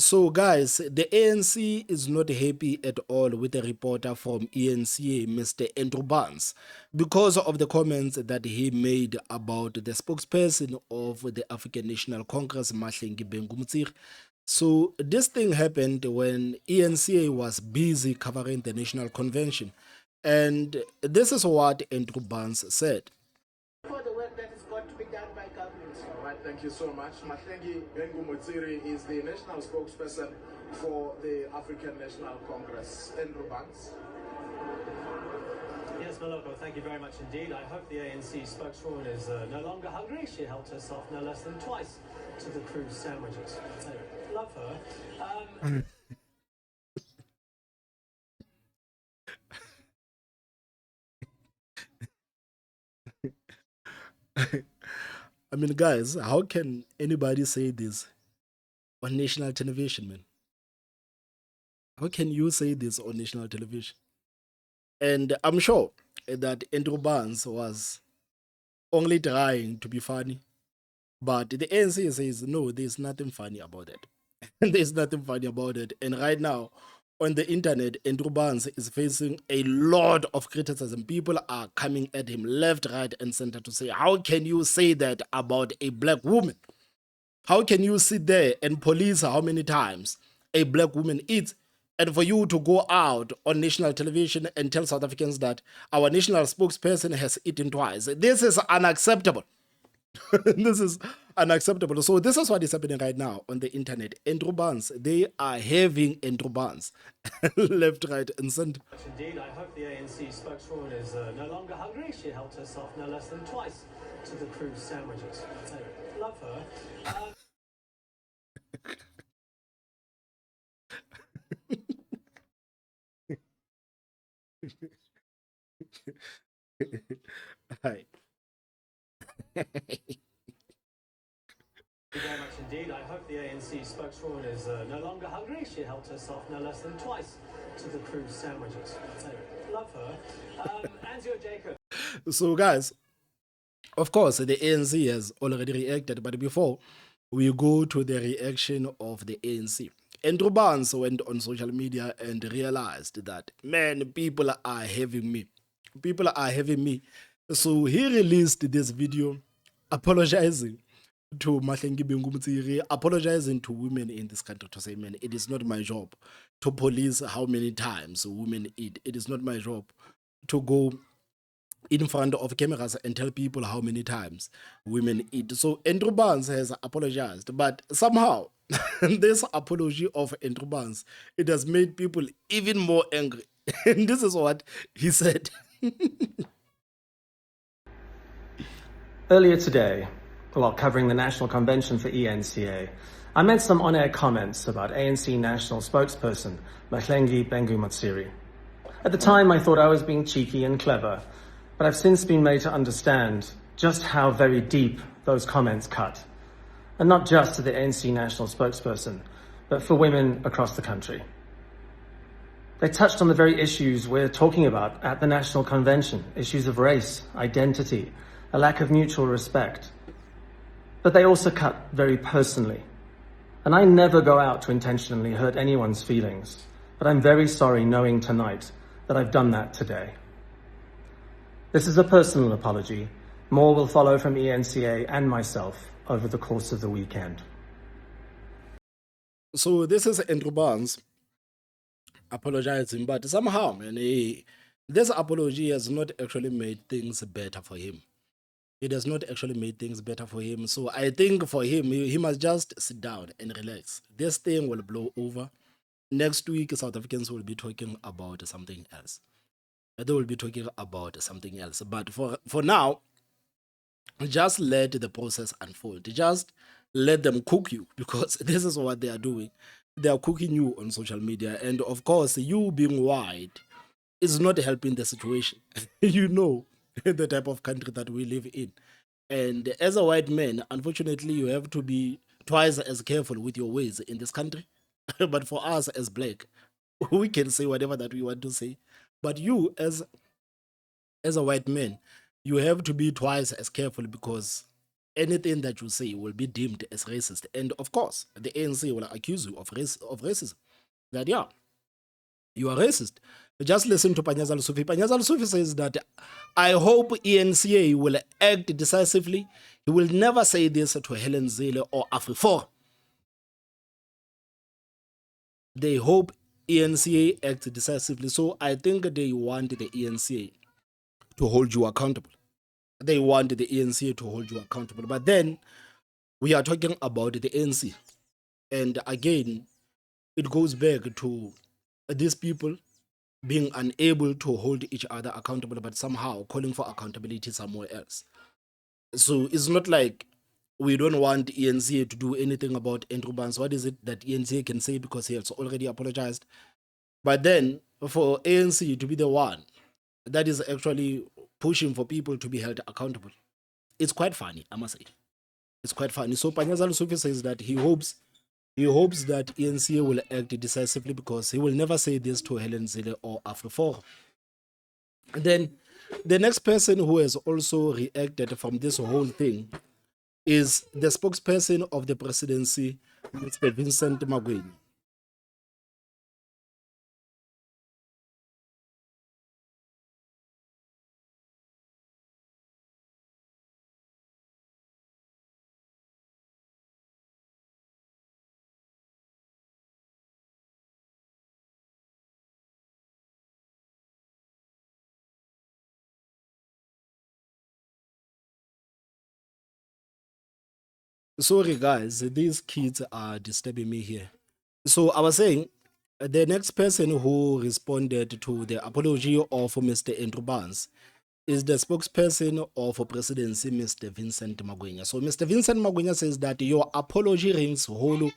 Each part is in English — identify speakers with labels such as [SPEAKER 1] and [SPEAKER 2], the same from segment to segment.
[SPEAKER 1] So, guys, the ANC is not happy at all with the reporter from eNCA, Mr. Andrew Barnes, because of the comments that he made about the spokesperson of the African National Congress, Mahlengi Bengumtsir. So, this thing happened when eNCA was busy covering the National Convention. And this is what Andrew Barnes said.
[SPEAKER 2] For the work that is got to be done by government.
[SPEAKER 3] All right, thank you so much. Mahlengi Bengumtsiri is the national spokesperson for the African National Congress. Andrew Banks.
[SPEAKER 4] Yes, Maloko, thank you very much indeed. I hope the ANC spokeswoman is no longer hungry. She helped herself no less than twice to the cruise sandwiches. Anyway, love her.
[SPEAKER 1] I mean, guys, how can anybody say this on national television, man? How can you say this on national television? And I'm sure that Andrew Barnes was only trying to be funny, but the ANC says no, there's nothing funny about it. There's nothing funny about it. And right now, on the internet, Andrew Barnes is facing a lot of criticism. People are coming at him left, right, and center to say, how can you say that about a black woman? How can you sit there and police how many times a black woman eats? And for you to go out on national television and tell South Africans that our national spokesperson has eaten twice. This is unacceptable. This is unacceptable. So this is what is happening right now on the internet. Andrew Barnes, they are having Andrew Barnes left, right, and center.
[SPEAKER 4] Indeed, I hope the ANC spokeswoman is no longer hungry. She helped herself no less than twice to the cruise sandwiches. Anyway, love her.
[SPEAKER 1] Hi.
[SPEAKER 4] Thank you very much indeed. I hope the ANC spokeswoman is no longer hungry. She helped herself no less than twice to the cruise sandwiches. Anyway, love her. Anzio Jacob.
[SPEAKER 1] So, guys, of course, the ANC has already reacted, but before we go to the reaction of the ANC, Andrew Barnes went on social media and realized that, man, people are having me. People are having me. So he released this video apologizing to Mahlengi Bengumtsiri, apologizing to women in this country to say, man, it is not my job to police how many times women eat. It is not my job to go in front of cameras and tell people how many times women eat. So Andrew Barnes has apologized, but somehow this apology of Andrew Barnes, it has made people even more angry. And this is what he said.
[SPEAKER 5] Earlier today, while covering the National Convention for eNCA, I made some on-air comments about ANC National Spokesperson Mahlengi Bengumtsiri. At the time, I thought I was being cheeky and clever, but I've since been made to understand just how very deep those comments cut. And not just to the ANC National Spokesperson, but for women across the country. They touched on the very issues we're talking about at the National Convention, issues of race, identity, a lack of mutual respect. But they also cut very personally. And I never go out to intentionally hurt anyone's feelings, but I'm very sorry knowing tonight that I've done that today. This is a personal apology. More will follow from eNCA and myself over the course of the weekend.
[SPEAKER 1] So this is Andrew Barnes apologizing, but somehow, man, this apology has not actually made things better for him. It has not actually made things better for him. So I think for him, he must just sit down and relax. This thing will blow over. Next week, South Africans will be talking about something else. They will be talking about something else. But for now, just let the process unfold. Just let them cook you, because this is what they are doing. They are cooking you on social media. And of course, you being white is not helping the situation. You know the type of country that we live in. And as a white man, unfortunately, you have to be twice as careful with your ways in this country. But for us as black, we can say whatever that we want to say. But you, as a white man, you have to be twice as careful, because anything that you say will be deemed as racist. And of course, the ANC will accuse you of racism. That, yeah, you are racist. Just listen to Panyaza Lusufi. Panyaza Lusufi says that I hope eNCA will act decisively. He will never say this to Helen Zille or Afrifor. They hope eNCA acts decisively. So I think they want the eNCA to hold you accountable. They want the ANC to hold you accountable. But then we are talking about the ANC. And again, it goes back to these people being unable to hold each other accountable, but somehow calling for accountability somewhere else. So it's not like we don't want eNCA to do anything about Andrew Barnes. What is it that eNCA can say because he has already apologized? But then for ANC to be the one that is actually pushing for people to be held accountable, it's quite funny, I must say. It's quite funny. So Panyaza Lusufi says that he hopes that eNCA will act decisively because he will never say this to Helen Zille or Afrifor. And then the next person who has also reacted from this whole thing is the spokesperson of the presidency, Mr. Vincent Magwenya. Sorry, guys, these kids are disturbing me here. So I was saying, the next person who responded to the apology of Mr. Andrew Barnes is the spokesperson of Presidency, Mr. Vincent Magwenya. So Mr. Vincent Magwenya says that your apology rings hollow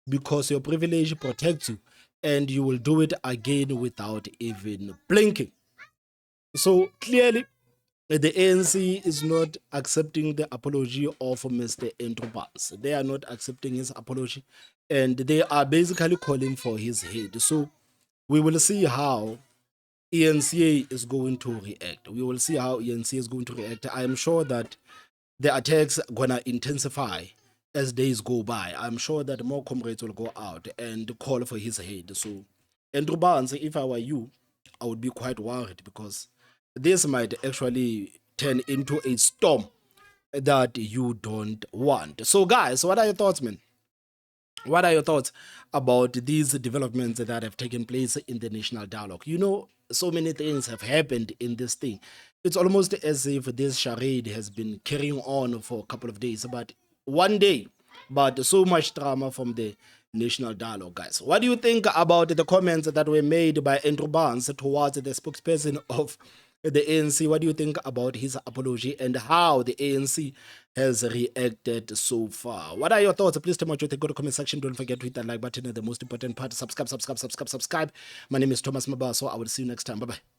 [SPEAKER 1] because your privilege protects you and you will do it again without even blinking. So clearly, the ANC is not accepting the apology of Mr. Andrew Barnes. They are not accepting his apology and they are basically calling for his head. So we will see how eNCA is going to react. We will see how eNCA is going to react. I am sure that the attacks are going to intensify as days go by. I'm sure that more comrades will go out and call for his head. So, Andrew Barnes, if I were you, I would be quite worried because this might actually turn into a storm that you don't want. So, guys, what are your thoughts, man? What are your thoughts about these developments that have taken place in the national dialogue? You know, so many things have happened in this thing. It's almost as if this charade has been carrying on for a couple of days, but one day, but so much drama from the national dialogue, guys. What do you think about the comments that were made by Andrew Barnes towards the spokesperson of the ANC? What do you think about his apology and how the ANC has reacted so far? What are your thoughts? Please tell me what you think. Go to the comment section. Don't forget to hit that like button and the most important part, subscribe. My name is Thomas Mabaso. I will see you next time. Bye bye.